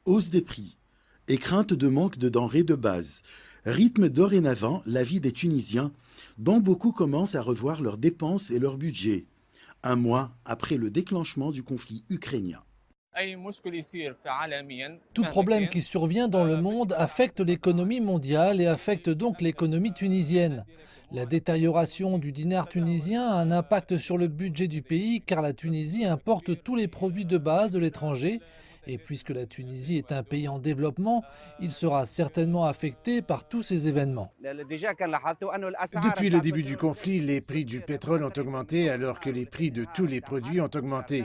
Hausse des prix et crainte de manque de denrées de base rythment dorénavant la vie des Tunisiens, dont beaucoup commencent à revoir leurs dépenses et leur budget, un mois après le déclenchement du conflit ukrainien. Tout problème qui survient dans le monde affecte l'économie mondiale et affecte donc l'économie tunisienne. La détérioration du dinar tunisien a un impact sur le budget du pays car la Tunisie importe tous les produits de base de l'étranger et puisque la Tunisie est un pays en développement, il sera certainement affecté par tous ces événements. Depuis le début du conflit, les prix du pétrole ont augmenté alors que les prix de tous les produits ont augmenté.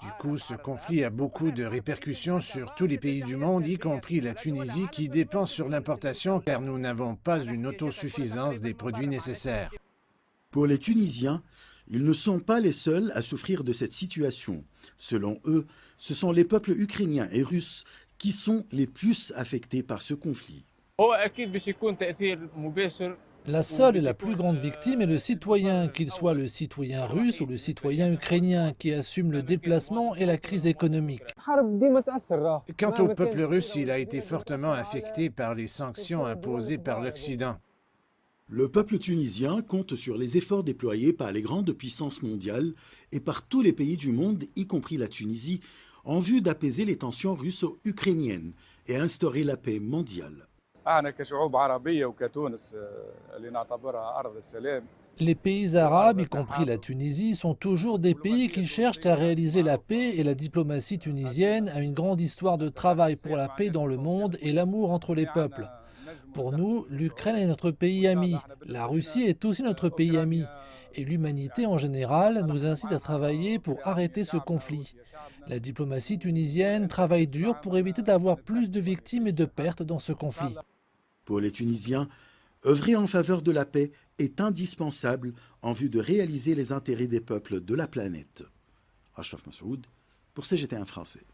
Du coup, ce conflit a beaucoup de répercussions sur tous les pays du monde, y compris la Tunisie, qui dépend sur l'importation car nous n'avons pas une autosuffisance des produits nécessaires. Pour les Tunisiens, ils ne sont pas les seuls à souffrir de cette situation. Selon eux, ce sont les peuples ukrainiens et russes qui sont les plus affectés par ce conflit. La seule et la plus grande victime est le citoyen, qu'il soit le citoyen russe ou le citoyen ukrainien, qui assume le déplacement et la crise économique. Quant au peuple russe, il a été fortement affecté par les sanctions imposées par l'Occident. Le peuple tunisien compte sur les efforts déployés par les grandes puissances mondiales et par tous les pays du monde, y compris la Tunisie, en vue d'apaiser les tensions russo-ukrainiennes et instaurer la paix mondiale. Les pays arabes, y compris la Tunisie, sont toujours des pays qui cherchent à réaliser la paix et la diplomatie tunisienne a une grande histoire de travail pour la paix dans le monde et l'amour entre les peuples. Pour nous, l'Ukraine est notre pays ami, la Russie est aussi notre pays ami, et l'humanité en général nous incite à travailler pour arrêter ce conflit. La diplomatie tunisienne travaille dur pour éviter d'avoir plus de victimes et de pertes dans ce conflit. Pour les Tunisiens, œuvrer en faveur de la paix est indispensable en vue de réaliser les intérêts des peuples de la planète. Achraf Massoud pour CGT1 français.